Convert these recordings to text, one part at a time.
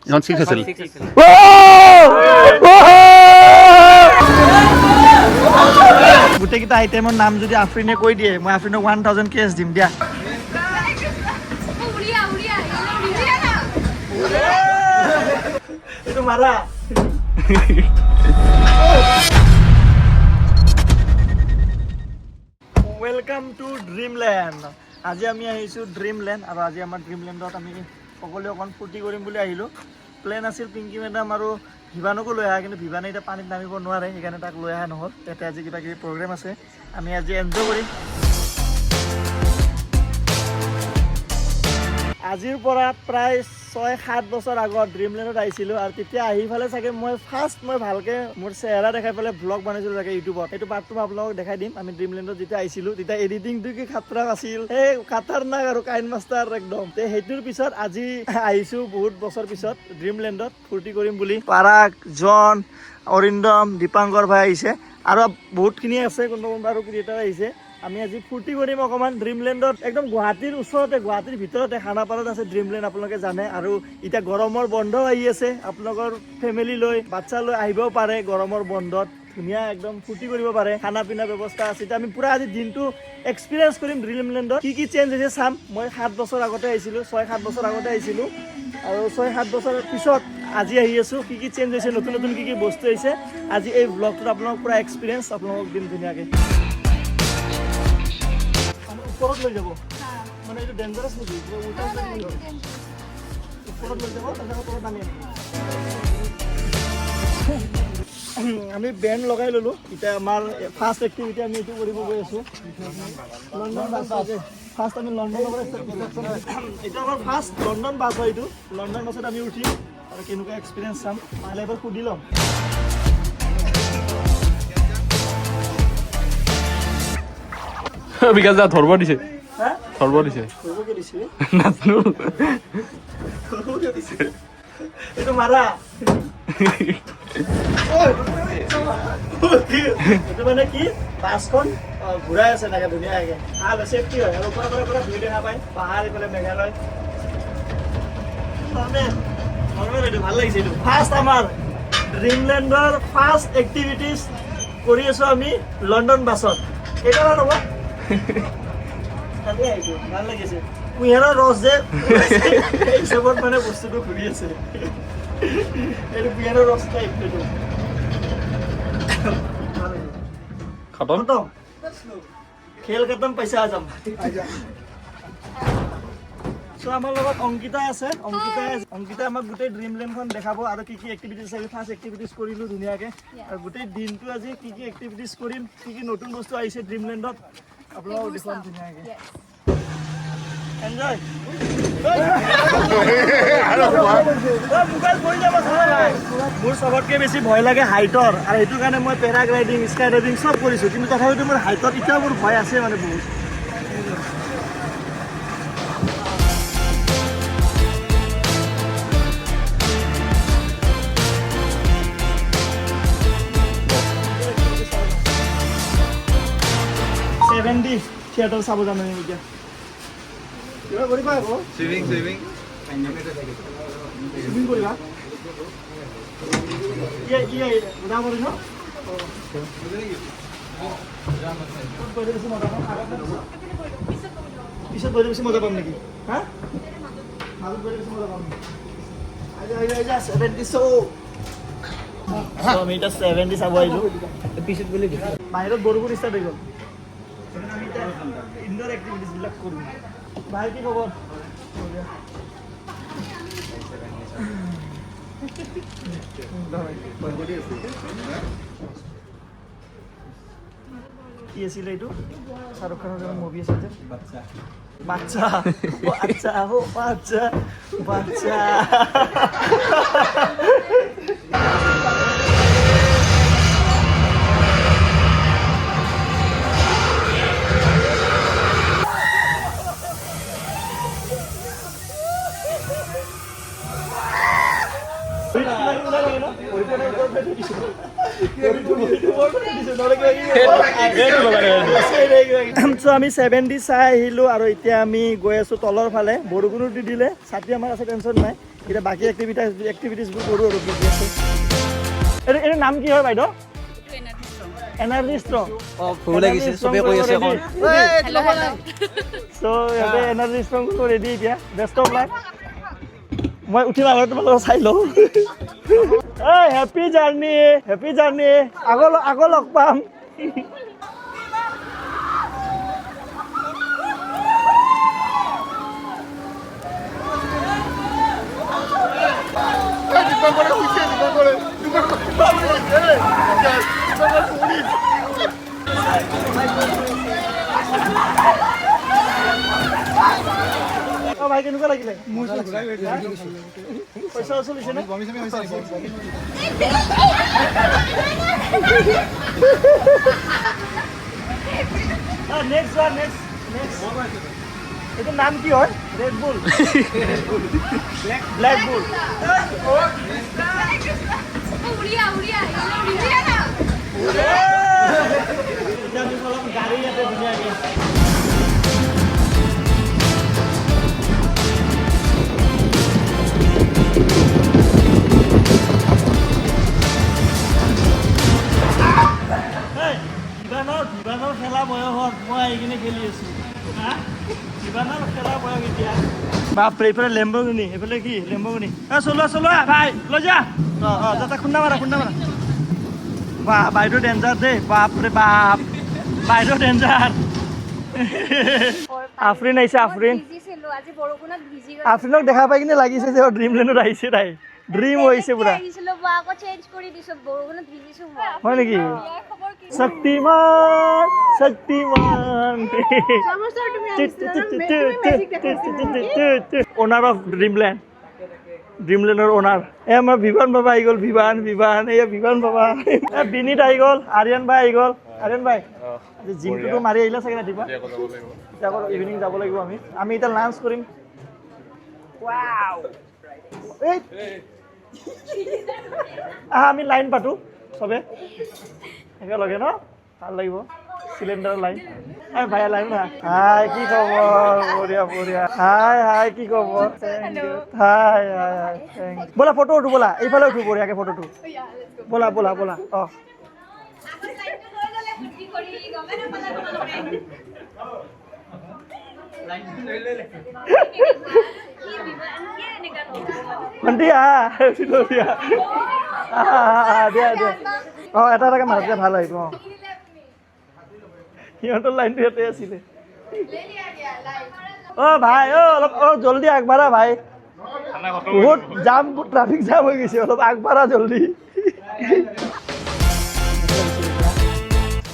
এখন 6 আছিল গোটেইকেইটা আইটেমৰ নাম যদি আফ্ৰিনে কৈ দিয়ে মই আফ্ৰিনক 1000 কেছ দিম দিয়া এইটো মাৰা ওয়েলকাম টু ড্ৰিমলেণ্ড আজি আমি আহিছোঁ ড্ৰিমলেণ্ড আৰু আজি আমাৰ ড্ৰিমলেণ্ডত আমি সকলোৱে অকণ ফূৰ্তি কৰিম বুলি আহিলোঁ প্লেন আছিল পিংকি মেডাম আৰু ভিভানকো লৈ আহা কিন্তু ভিভানে এতিয়া পানীত নামিব নোৱাৰে সেইকাৰণে তাক লৈ অহা নহ'ল তাতে আজি কিবা কিবি প্ৰগ্ৰেম আছে আমি আজি এনজয় কৰিম আজিৰ পৰা প্ৰায় 6-7 বছৰ আগত ড্ৰিমলেণ্ডত আহিছিলোঁ আৰু তেতিয়া আহি ফালে চাগে মই ভালকৈ মোৰ চেহেৰা দেখাই পেলাই ব্লগ বনাইছিলোঁ চাগে ইউটিউবত সেইটো পাৰ্টটো মই আপোনালোকক দেখাই দিম আমি ড্ৰিমলেণ্ডত যেতিয়া আহিছিলোঁ তেতিয়া এডিটিংটো কি খাতৰা আছিল এই খাতাৰনাক আৰু কাইন মাষ্টাৰ একদম সেইটোৰ পিছত আজি আহিছোঁ বহুত বছৰ পিছত ড্ৰিমলেণ্ডত ফূৰ্তি কৰিম বুলি পাৰাগ জন অৰিন্দম দীপাংকৰ ভাই আহিছে আৰু বহুতখিনি আছে কোনোবা আৰু ক্ৰিয়েটাৰ আহিছে আমি আজি ফূৰ্তি কৰিম অকণমান ড্ৰিমলেণ্ডত একদম গুৱাহাটীৰ ওচৰতে গুৱাহাটীৰ ভিতৰতে খানাপাৰাত আছে ড্ৰিমলেণ্ড আপোনালোকে জানে আৰু এতিয়া গৰমৰ বন্ধ আহি আছে আপোনালোকৰ ফেমিলি লৈ বাচ্চা লৈ আহিবও পাৰে গৰমৰ বন্ধত ধুনীয়া একদম ফূৰ্তি কৰিব পাৰে খানা পিনা ব্যৱস্থা আছে এতিয়া আমি পুৰা আজি দিনটো এক্সপিৰিয়েঞ্চ কৰিম ড্ৰিমলেণ্ডত কি চেঞ্জ হৈছে চাম মই 7 বছৰ আগতে আহিছিলোঁ 6-7 বছৰ আগতে আহিছিলোঁ আৰু 6-7 বছৰৰ পিছত আজি আহি আছোঁ কি চেঞ্জ হৈছে নতুন নতুন কি বস্তু আহিছে আজি এই ব্লগটোত আপোনালোক পুৰা এক্সপিৰিয়েঞ্চ আপোনালোকক দিম ধুনীয়াকৈ ওপৰত লৈ যাব মানে এইটো ডেঞ্জাৰাছ নেকি ওপৰত লৈ যাব তাৰপিছত ওপৰত নামি আমি বেণ্ড লগাই ল'লোঁ এতিয়া আমাৰ ফাৰ্ষ্ট এক্টিভিটি আমি এইটো কৰিব গৈ আছোঁ লণ্ডন বাছ আছে ফাৰ্ষ্ট আমি লণ্ডনৰ পৰা এইটো আমাৰ ফাৰ্ষ্ট লণ্ডন বাছ হয় এইটো লণ্ডন বাছত আমি উঠিম আৰু কেনেকুৱা এক্সপিৰিয়েঞ্চ চাম মালে এবাৰ সুধি ল'ম বিকাশ দা ধৰব দিছে ধৰব দিছে নাজনো এইটো মাৰা এইটো মানে কি বাছখন ঘূৰাই আছে নাগে ধুনীয়াকৈ ভাল চেফটি হয় আৰু ওপৰৰ পৰা ভিউ দেখা পায় পাহাৰ এইফালে মেঘালয় ভাল লাগিছে এইটো ফাৰ্ষ্ট আমাৰ ড্ৰিমলেণ্ডৰ ফাৰ্ষ্ট এক্টিভিটিজ কৰি আছোঁ আমি লণ্ডন বাছত এইটো হ'ব তাতে আহিছোঁ ভাল লাগিছে কুঁহিয়াৰৰ ৰস যে হিচাপত মানে বস্তুটো ঘূৰি আছে এইটো কুঁহিয়াৰৰ ৰস টাইপ এইটো খতম খেল খতম পইচা যাম চ' আমাৰ লগত অংকিতা আছে অংকিতা আমাক গোটেই ড্ৰিমলেণ্ডখন দেখাব আৰু কি এক্টিভিটিজ আছে ফাৰ্ষ্ট এক্টিভিটিজ কৰিলোঁ ধুনীয়াকৈ আৰু গোটেই দিনটো আজি কি এক্টিভিটিজ কৰিম কি নতুন বস্তু আহিছে ড্ৰিমলেণ্ডত আপোনালোকক দেখুৱাম ধুনীয়াকৈ এনজয় মোৰ চবতকৈ বেছি ভয় লাগে হাইটৰ আৰু সেইটো কাৰণে মই পেৰাগ্লাইডিং স্কাই ডাইভিং চব কৰিছোঁ কিন্তু তথাপিতো মোৰ হাইটত এতিয়াও মোৰ ভয় আছে মানে বহুত থিয়েটাৰ চাব যাম আমি এতিয়া কিবা কৰিবা আকৌ চুইমিং কৰিবা উদা কৰি ন পিছত গৈ বেছি মজা পাম নেকি হা মাজত গৈ বেছি মজা পাম আমি এতিয়া 70 চাব আহিলোঁ পিছত বুলি বাহিৰত বৰষুণ ষ্টাৰ্ট হৈ গ'ল আমি এতিয়া ইনডোৰ এক্টিভিটিজবিলাক কৰোঁ ভাই কি খবৰ কি আছিলে এইটো শ্বাহৰুখ খানৰ মুভি আছিল যে বাচ্চা বাচ্চা বাচ্চা বাচ্চা আমি 70 চাই আহিলোঁ আৰু এতিয়া আমি গৈ আছোঁ তলৰ ফালে বৰষুণো দি দিলে ছাতি আমাৰ আছে টেনশ্যন নাই এতিয়া বাকী এক্টিভিটিজবোৰ কৰোঁ আৰু কি আছে। এইটো নাম কি হয় বাইদেউ? Energy strong. ভুল লাগিছে চবে কৈ আছে এখন চ' ইয়াতে এনাৰ্জি ষ্ট্ৰং ৰেডি এতিয়া বেষ্ট অফ লাক। মই উঠিম আগত তোমালোকক চাই লওঁ। হেপী জাৰ্ণি আকৌ লগ পাম। ভাই কেনেকুৱা লাগিলে? পইচা চলিছে নে? এইটো নাম কি হয়? ৰেড বুল, ব্লেক বুল। গাড়ী ইয়াতে ধুনীয়াকৈ বিমানৰ খেলা বয়সত মই আহি কিনে খেলি আছো। বিমানৰ খেলা বয়স এতিয়া। বাপৰে এইফালে লেম্বৰগিনি, এইফালে কি লেম্বৰগিনি। চলোৱা ভাই লৈ যা। যাতে খুন্দা মাৰা। বাহ বাইদেউ ডেঞ্জাৰ দেই, বাপৰে বাপ বাইদেউ ডেঞ্জাৰ। আফৰিন আহিছে। আফৰিনক দেখা পাই কিনে লাগিছে যে ড্ৰিমলেণ্ডত আহিছে তাই। ড্ৰিম হৈছে পুৰা। হয় নেকি? শক্তিমান ওনাৰ অফ ড্ৰিমলেণ্ডৰ ওনাৰ। আমাৰ বিভান বাবা আহি গ'ল। বিভান এয়া বিভান বাবা। বিনীত আহি গ'ল। আৰিয়ান ভাই আহি গ'ল। আৰিয়ান ভাই জিমটোতো মাৰি আহিলে চাগে ৰাতিপুৱা? আকৌ ইভিনিং যাব লাগিব আমি এতিয়া লাঞ্চ কৰিম। আমি লাইন পাতো চবে একেলগে ন, ভাল লাগিব। Cylinder line. ভাই লাইন না। হাই কি খবৰ? বঢ়িয়া। হাই কি খবৰ? হাই ব'লা ফটো উঠো, ব'লা এইফালে উঠো বঢ়িয়াকে ফটোটো। ব'লা ভণ্টি দিয়া। এটাকে মাৰিলে ভাল আহিব। সিহঁতৰ লাইনটো ইয়াতে আছিলে। ভাই অলপ জলদি আগবাঢ়া ভাই, বহুত জাম, ট্ৰাফিক জাম হৈ গৈছে। অলপ আগবাঢ়া জলদি।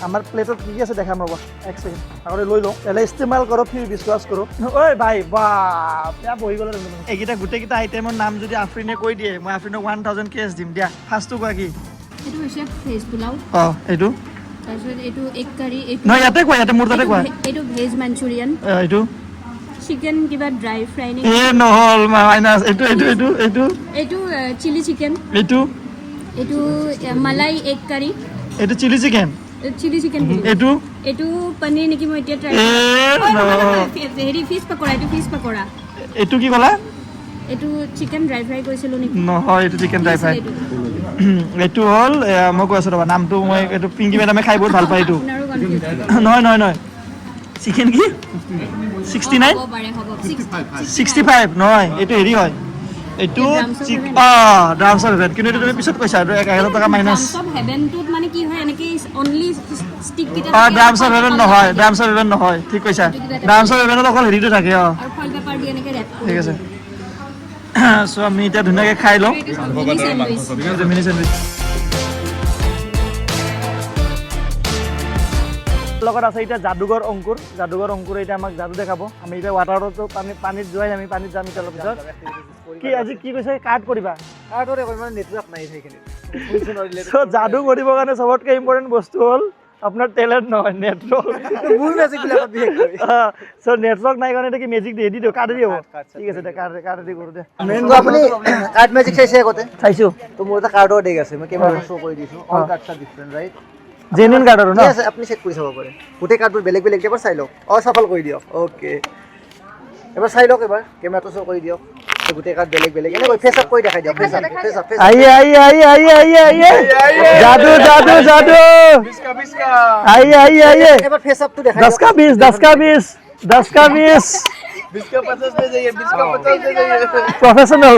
আমাৰ প্লেটত কি আছে দেখাম ৰ'বা, এক ছেকেণ্ড আগতে লৈ লওঁ। এলে ইস্তেমাল কৰোঁ, ফিৰ বিশ্বাস কৰোঁ। ভাই বেয়া বহি গ'লে। এইকেইটা গোটেইকেইটা আইটেমৰ নাম যদি আফৰিনে কৈ দিয়ে, মই আফৰিনক 1000 কেছ দিম দিয়া। ফাৰ্ষ্টটো কোৱা কি? এইটো হৈছে ভেজ পোলাও। এইটো তাৰপিছত এইটো এগ কাৰী। নহয় ইয়াতে কোৱা, ইয়াতে মোৰ তাতে কোৱা। এইটো ভেজ মাঞ্চুৰিয়ান। এইটো চিকেন কিবা ড্ৰাই ফ্ৰাই নে নহ'ল মাইনাছ। এইটো চিলি চিকেন। এইটো মালাই এগ কাৰী। এইটো চিলি চিকেন। এইটো পনীৰ নেকি? মই এতিয়া ট্ৰাই হেৰি ফিছ পকৰা। এইটো কি ক'লা? এইটো চিকেন ড্ৰাই ফ্ৰাই কৰিছিলোঁ নেকি? নহয়, এইটো চিকেন ড্ৰাই ফ্ৰাই। এইটো হ'ল মই কৈ আছোঁ ৰ'বা নামটো। মই এইটো পিংকি মেডামে খাই বহুত ভাল পায়। এইটো নহয় চিকেন কি 69 65 নহয়, এইটো হেৰি হয়। এইটো ড্ৰামছ অফ হেভেন। কিন্তু এইটো তুমি পিছত কৈছা 1000 টকা মাইনাছ। মানে কি হয় এনেকৈ অনলি ষ্টিক কেইটা। ড্ৰামছ অফ হেভেন নহয়, ঠিক কৈছা। ড্ৰামছ অফ হেভেনত অকল হেৰিটো থাকে। আৰু ফইল পেপাৰ দি এনেকৈ ৰেপ কৰি। ঠিক আছে। চ' আমি এতিয়া ধুনীয়াকৈ খাই লওঁ। মিনি চেণ্ডউইচ লগত আছে এতিয়া যাদুগৰ অংকুৰ এতিয়া আমাক যাদু দেখাব। আমি এতিয়া ৱাটাৰতো পানীত যোৱাই আমি পানীত যাম এতিয়া অলপ পিছত। কি আজি কি কৈছে? কাৰ্ড কৰিবা? নেটৱৰ্ক নাই সেইখিনি। যাদু কৰিবৰ কাৰণে চবতকৈ ইম্পৰ্টেণ্ট বস্তু হ'ল আপোনাৰ টেলেণ্ট নহয়, নেটৱৰ্ক। নেটৱৰ্ক নাই কাৰণে কি মেজিক দি দিওঁ? কাৰ্ড দি হ'ব? ঠিক আছে দে, কাৰ্ড দি কৰোঁ দে। আপুনি কাৰ্ড মেজিক চাইছে আগতে? চাইছোঁ। তো মোৰ এটা কাৰ্ডৰ ডেক আছে, মই কেমেৰা শ্ব' কৰি দিছোঁ। All cards R different, right? Genuine card আৰু ন? আছে, আপুনি চেক কৰি চাব পাৰে। গোটেই কাৰ্ডবোৰ বেলেগ এবাৰ চাই লওক। চাফল কৰি দিয়ক। অ'কে, এবাৰ চাই লওক। এবাৰ কেমেৰাটো শ্ব' কৰি দিয়ক। গোটেই কাৰ্ড বেলেগ বেলেগ এনেকৈ ফেচ আপ কৰি দেখাই দিয়ক ফেচ আপ आइए जादू जादू जादू आइए এবাৰ ফেচ আপটো দেখাই 10 का 20 10 का 20 10 का 20 20 का 50 दे जाइए 20 का 50 दे जाइए प्रोफेशनल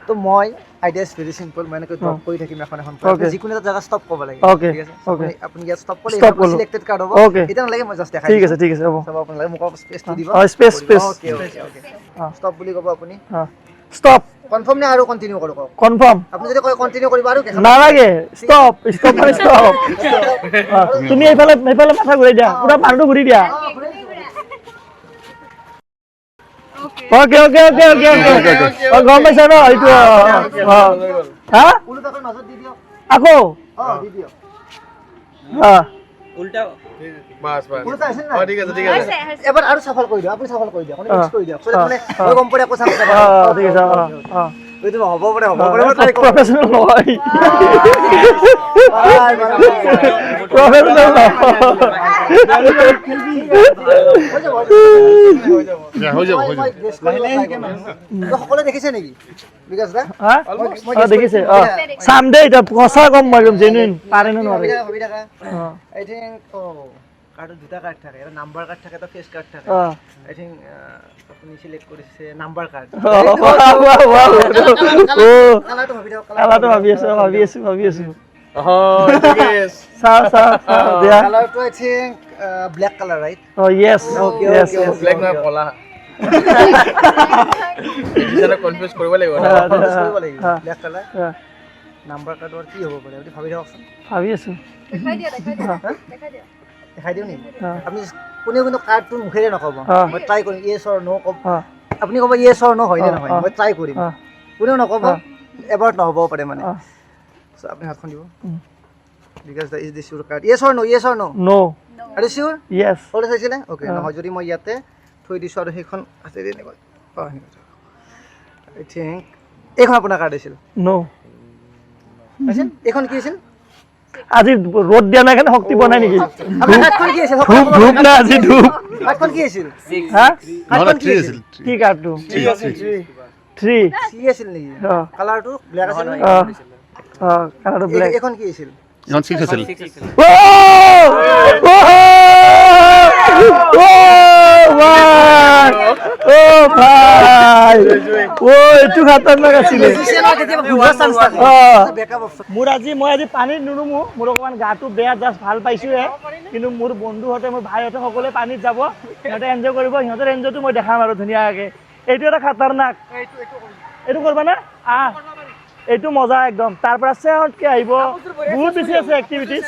তো মই আইডিয়া ইজ ভেৰি সিম্পল মই এনেকৈ ড্ৰপ কৰি থাকিম এখন Okay. যিকোনো এটা জায়গা ষ্টপ কৰিব লাগে Okay. ঠিক আছে Okay. আপুনি ইয়াত ষ্টপ কৰিলে Stop কৰিলো। সিলেক্টেড কাৰ্ড হ'ব Okay. এটা নালাগে মই জাস্ট দেখাই ठीक है হ'ব চাব আপোনালোকে মোক স্পেচটো দিব স্পেস স্পেস ওকে ষ্টপ বুলি ক'ব আপুনি স্টপ কনফাৰ্ম নে আৰু কন্টিনিউ কৰো কওক কনফাৰ্ম আপুনি যদি কয় কন্টিনিউ কৰিব আৰু কেনেকৈ না লাগে স্টপ স্টপ মানে স্টপ তুমি এইফালে মাথা ঘুৰাই দিয়া পুৰা মানুহটো ঘুৰি দিয়া ওকে গম পাইছা ন এইটো হা উল্টাকৈ নজৰ দি দিয়ক আকৌ দি দিয়ক उल्टा बस बस উল্টা আছে না ठीक है ठीक है এবাৰ আৰু সফল কৰি দিয়ক আপুনি সফল কৰি দিয়ক আপুনি মিক্স কৰি দিয়ক মানে মই গম পৰে আকৌ চাম ঠিক আছে এইটো হ'ব পাৰে মই ট্ৰাই কৰিম প্ৰফেশনাল নহয় প্ৰফেশনাল সকলোৱে দেখিছে নেকি বিকাশ দা দেখিছে চামদে এটা সঁচা কম মই জেনুইন পাৰে নে নোৱাৰে ভাবি থাকা আই থিংক কাৰ্ডত দুটা কাৰ্ড থাকে এটা নাম্বাৰ কাৰ্ড থাকে এটা ফেস কাৰ্ড থাকে আই থিংক আপুনি সিলেক্ট কৰিছে নাম্বাৰ কাৰ্ড কালাৰটো ভাবি থাকক কালাৰটো ভাবি আছো চা দিয়া কালাৰটো I think black colour right yes yes black ना कोला ইজনে কনফিউজ কৰিব লাগিব না কৰিব লাগিব ব্ল্যাক কালাৰ নাম্বাৰ কাৰ্ডৰ কি হ'ব পাৰে আপুনি ভাবি থাককচোন ভাবি আছো দেখাই দিওঁ নেকি আপুনি কোনেও কিন্তু কাৰ্ডটো মুখেৰে নক'ব মই ট্ৰাই কৰিম ইয়েছ অৰ নো ক'ব আপুনি ক'ব ইয়েছ অৰ নো হয় নে নহয় মই ট্ৰাই কৰিম কোনেও নক'ব এবাৰত নহ'বও পাৰে মানে চ' আপুনি হাতখন দিব because the is this your card yes or no no আৰু চিয়'ৰ ইয়েস সকলোৱে চাইছিলে অ'কে নহয় যদি মই ইয়াতে থৈ দিছোঁ আৰু সেইখন আছে তেনেকৈ আই থিংক এইখন আপোনাৰ কাৰ্ড আছিল নো এইখন কি আছিল আজি ৰ'দ দিয়া নাই কাৰণে শক্তি বনাই নেকি আপোনাৰ কাৰ্ডখন কি আছিল ধূপ না আজি ধূপ কাৰ্ডখন কি আছিল হা কাৰ্ডখন কি আছিল কি কাৰ্ডটো 3 চি আছিল নেকি কালাৰটো ব্লেক আছিল নেকি কালাৰটো ব্লেক এইখন কি আছিল ইহঁত 6 আছিল এইটো খাতাৰনাক আছিলে মোৰ আজি মই পানীত নুৰুমো মোৰ অকণমান গাটো বেয়া জাষ্ট ভাল পাইছোহে কিন্তু মোৰ বন্ধুহঁতে মোৰ ভাইহঁতে সকলোৱে পানীত যাব সিহঁতে এনজয় কৰিব সিহঁতৰ এনজয়টো মই দেখাম আৰু ধুনীয়াকৈ এইটো এটা খাতাৰনাক এইটো কৰবা না এইটো মজা একদম তাৰ পৰা চেহতকৈ আহিব বহুত বেছি আছে এক্টিভিটিজ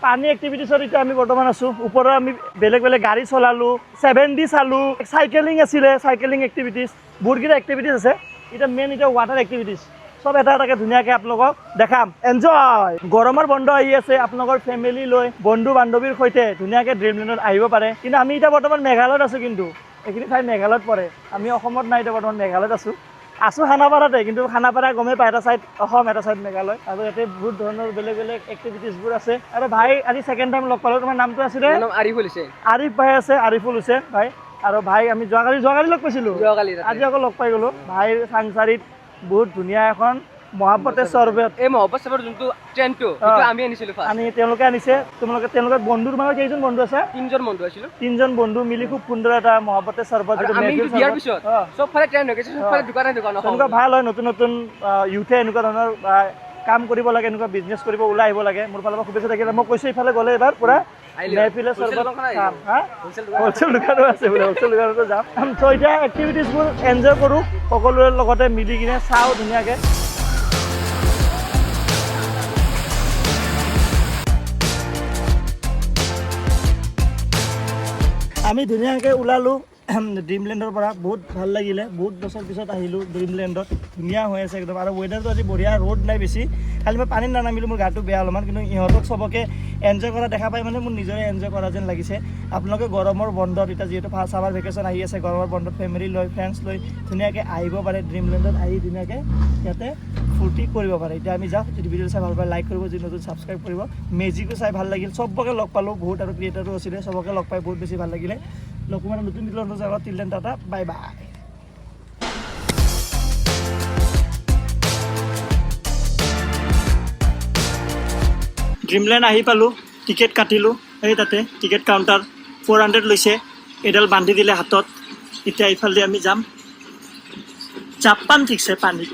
পানী এক্টিভিটিছত এতিয়া আমি বৰ্তমান আছোঁ ওপৰত আমি বেলেগ বেলেগ গাড়ী চলালোঁ 7D চালোঁ চাইকেলিং আছিলে চাইকেলিং এক্টিভিটিজ বহুতকেইটা এক্টিভিটিজ আছে এতিয়া মেইন এতিয়া ৱাটাৰ এক্টিভিটিজ সব এটা এটাকৈ ধুনীয়াকৈ আপোনালোকক দেখাম এনজয় গৰমৰ বন্ধ আহি আছে আপোনালোকৰ ফেমিলি লৈ বন্ধু বান্ধৱীৰ সৈতে ধুনীয়াকৈ ড্ৰিমলেণ্ডত আহিব পাৰে কিন্তু আমি এতিয়া বৰ্তমান মেঘালয়ত আছোঁ কিন্তু এইখিনি ঠাই মেঘালয়ত পৰে আমি অসমত নাই এতিয়া বৰ্তমান মেঘালয়ত আছোঁ খানাপাৰাতে কিন্তু খানাপাৰা গমেই পায় এটা চাইড অসম এটা চাইড মেঘালয় আৰু ইয়াতে বহুত ধৰণৰ বেলেগ বেলেগ এক্টিভিটিজবোৰ আছে আৰু ভাই আজি ছেকেণ্ড টাইম লগ পালোঁ তোমাৰ নামটো আছিলে আৰিফ ভাই আছে আৰিফুল হুছেইন ভাই আৰু ভাই আমি যোৱাকালি লগ পাইছিলোঁ আজি আকৌ লগ পাই গ'লোঁ ভাইৰ চাংচাৰিত বহুত ধুনীয়া এখন মহাব্বতে চৰবত এই মহাব্বত চৰবত যোনটো ট্ৰেণ্ডটো সেইটো আমি আনিছিলোঁ ফাৰ্ষ্ট তেওঁলোকে আনিছে তেওঁলোকৰ বন্ধুৰ মানে কেইজন বন্ধু আছে তিনজন বন্ধু আছিলোঁ তিনজন বন্ধু মিলি খুব সুন্দৰ এটা মহাব্বতে চৰবত আৰু আমি কিন্তু দিয়াৰ পিছত চবফালে ট্ৰেণ্ড হৈ গৈছে চবফালে দোকানে তেনেকুৱা ভাল হয় নতুন নতুন ইউথে এনেকুৱা ধৰণৰ কাম কৰিব লাগে এনেকুৱা বিজনেছ কৰিব ওলাই আহিব লাগে মোৰ ফালৰ পৰা শুভেচ্ছা থাকিলে মই কৈছোঁ ইফালে গ'লে এবাৰ পূৰা মেহফিলে চৰবত খাম হ'লচেল দোকানো আছে বোলে হ'লচেল দোকানতো যাম চ' এতিয়া এক্টিভিটিজবোৰ এনজয় কৰোঁ সকলোৰে লগতে মিলি কিনে চাওঁ ধুনীয়াকৈ আমি ধুনীয়াকৈ ওলালোঁ ড্ৰিমলেণ্ডৰ পৰা বহুত ভাল লাগিলে বহুত বছৰ পিছত আহিলোঁ ড্ৰিমলেণ্ডত ধুনীয়া হৈ আছে একদম আৰু ৱেডাৰটো আজি বঢ়িয়া ৰ'দ নাই বেছি খালি মই পানীত নানামিলোঁ মোৰ গাটো বেয়া অলপমান কিন্তু ইহঁতক চবকে এনজয় কৰা দেখা পাই মানে মোৰ নিজৰে এনজয় কৰা যেন লাগিছে আপোনালোকে গৰমৰ বন্ধত এতিয়া যিহেতু ছামাৰ ভেকেশ্যন আহি আছে গৰমৰ বন্ধত ফেমিলি লৈ ফ্ৰেণ্ডছ লৈ ধুনীয়াকৈ আহিব পাৰে ড্ৰিমলেণ্ডত আহি ধুনীয়াকৈ ইয়াতে ফূৰ্তি কৰিব পাৰে এতিয়া আমি যাওঁ যদি ভিডিঅ' চাই ভাল পায় লাইক কৰিব যদি নতুন ছাবস্ক্ৰাইব কৰিব মেজিকো চাই ভাল লাগিল চবকে লগ পালোঁ বহুত আৰু ক্ৰিয়েটাৰো আছিলে চবকে লগ পাই বহুত বেছি ভাল লাগিলে লগ পাম নতুন ভিডিঅ'ত নতুন till then tata bye bye dreamland আহি পালোঁ টিকেট কাটিলোঁ এই তাতে টিকেট কাউণ্টাৰ 400 লৈছে এডাল বান্ধি দিলে হাতত এতিয়া ইফালে আমি যাম জাপান ঠিকছে পানীত